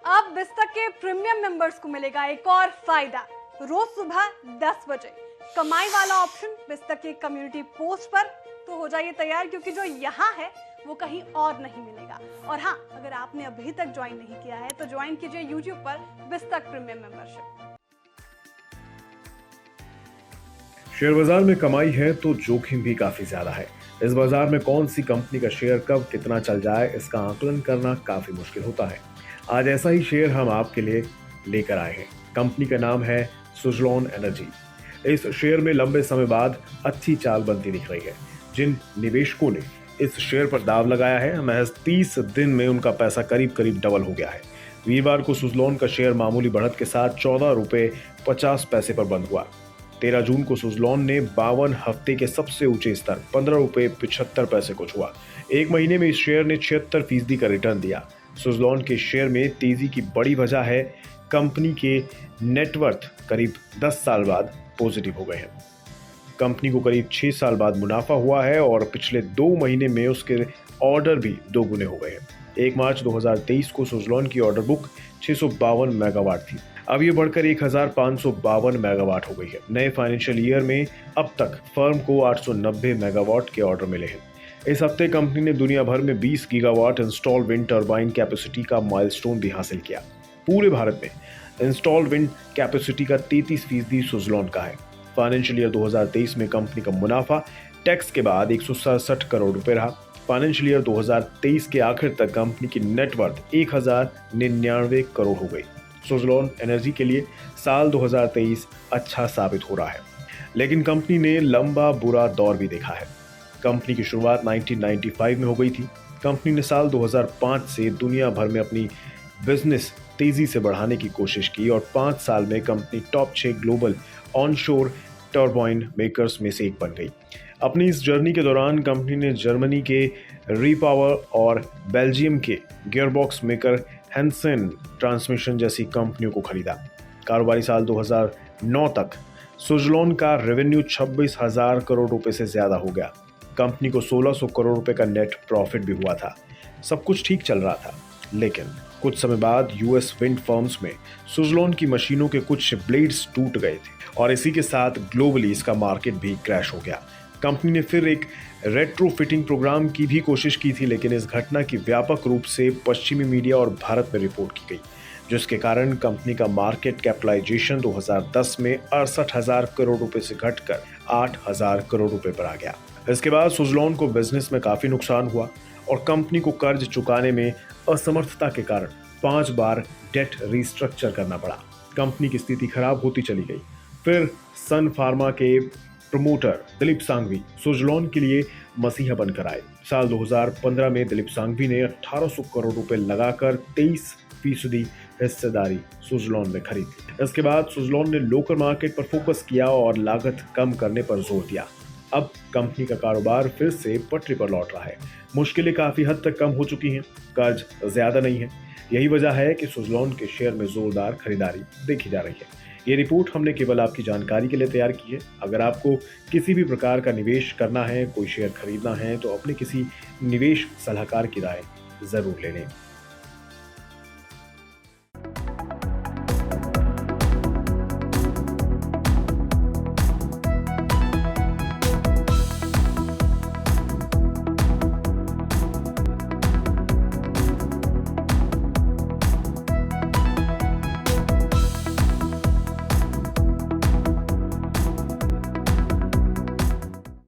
अब बिस्तक के premium members को मिलेगा एक और फायदा। रोज सुबह 10 बजे कमाई वाला ऑप्शन बिस्तक के कम्युनिटी पोस्ट पर। तो हो जाइए तैयार, क्योंकि जो यहाँ है वो कहीं और नहीं मिलेगा। और हाँ, अगर आपने अभी तक ज्वाइन नहीं किया है तो ज्वाइन कीजिए यूट्यूब पर बिस्तक प्रीमियम मेंबरशिप। शेयर बाजार में कमाई है तो जोखिम भी काफी ज्यादा है। इस बाजार में कौन सी कंपनी का शेयर कब कितना चल जाए, इसका आकलन करना काफी मुश्किल होता है। आज ऐसा ही शेयर हम आपके लिए लेकर आए हैं। कंपनी का नाम है सुज़लोन एनर्जी। इस शेयर में लंबे समय बाद अच्छी चाल बनती दिख रही है। जिन निवेशकों ने इस शेयर पर दाव लगाया है, महज 30 दिन में उनका पैसा करीब करीब डबल हो गया है। वीरवार को सुज़लोन का शेयर मामूली बढ़त के साथ 14 रुपए 50 पैसे पर बंद हुआ। 13 जून को सुज़लोन ने 52 हफ्ते के सबसे ऊंचे स्तर 15 रुपए 75 पैसे को छुआ। एक महीने में इस शेयर ने 76% का रिटर्न दिया। सुज़लोन के शेयर में तेजी की बड़ी वजह है कंपनी के नेटवर्थ करीब 10 साल बाद पॉजिटिव हो गए हैं। कंपनी को करीब 6 साल बाद मुनाफा हुआ है और पिछले 2 महीने में उसके ऑर्डर भी दोगुने हो गए हैं। 1 मार्च 2023 को सुज़लोन की ऑर्डर बुक 652 मेगावाट थी। अब ये बढ़कर 1552 मेगावाट हो गई है। नए फाइनेंशियल ईयर में अब तक फर्म को 890 मेगावाट के ऑर्डर मिले हैं। इस हफ्ते कंपनी ने दुनिया भर में 20 gigawatt install wind turbine capacity का माइलस्टोन भी हासिल किया। पूरे भारत में इंस्टॉल विंड कैपेसिटी का 33% सुज़लोन का है। फाइनेंशियल ईयर 2023 में कंपनी का मुनाफा टैक्स के बाद 167 करोड़ रुपए रहा। फाइनेंशियल ईयर 2023 के आखिर तक कंपनी की नेटवर्थ 1099 करोड़ हो गई। सुज़लोन एनर्जी के लिए साल 2023 अच्छा साबित हो रहा है, लेकिन कंपनी ने लंबा बुरा दौर भी देखा है। कंपनी की शुरुआत 1995 में हो गई थी। कंपनी ने साल 2005 से दुनिया भर में अपनी बिजनेस तेजी से बढ़ाने की कोशिश की और 5 साल में company top 6 global onshore turbine makers में से एक बन गई। अपनी इस जर्नी के दौरान कंपनी ने जर्मनी के रीपावर और बेल्जियम के गियरबॉक्स मेकर हैंसेन ट्रांसमिशन जैसी कंपनियों को खरीदा। कारोबारी साल 2009 तक सुज़लोन का रेवेन्यू 26,000 करोड़ रुपए से ज्यादा हो गया। कंपनी को 1600 करोड़ रुपए का नेट प्रॉफिट भी हुआ था। सब कुछ ठीक चल रहा था, लेकिन कुछ समय बाद यूएस विंड फर्म्स में सुज़लोन की मशीनों के कुछ ब्लेड्स टूट गए थे और इसी के साथ ग्लोबली इसका मार्केट भी क्रैश हो गया। कंपनी ने फिर एक रेट्रोफिटिंग प्रोग्राम की भी कोशिश की थी, लेकिन इस घटना की व्यापक रूप से पश्चिमी मीडिया और भारत में रिपोर्ट की गई, जिसके कारण कंपनी का मार्केट कैपिटलाइजेशन 2010 में 68,000 करोड़ रुपए से घटकर 8,000 करोड़ रुपए पर आ गया। इसके बाद सुज़लोन को बिजनेस में काफी नुकसान हुआ और कंपनी को कर्ज चुकाने में असमर्थता के कारण 5 बार डेट रिस्ट्रक्चर करना पड़ा। कंपनी की स्थिति खराब होती चली गई। फिर सन फार्मा के प्रमोटर दिलीप सांघवी सुज़लोन के लिए मसीहा बनकर आए। साल 2015 में दिलीप सांघवी ने 1800 करोड़ रुपए लगाकर 23% हिस्सेदारी सुज़लोन में खरीदी। इसके बाद सुज़लोन ने लोकल मार्केट पर फोकस किया और लागत कम करने पर जोर दिया। अब कंपनी का कारोबार फिर से पटरी पर लौट रहा है। मुश्किलें काफी हद तक कम हो चुकी हैं, कर्ज ज्यादा नहीं है। यही वजह है कि सुज़लोन के शेयर में जोरदार खरीदारी देखी जा रही है। ये रिपोर्ट हमने केवल आपकी जानकारी के लिए तैयार की है। अगर आपको किसी भी प्रकार का निवेश करना है, कोई शेयर खरीदना है, तो अपने किसी निवेश सलाहकार की राय जरूर ले लें।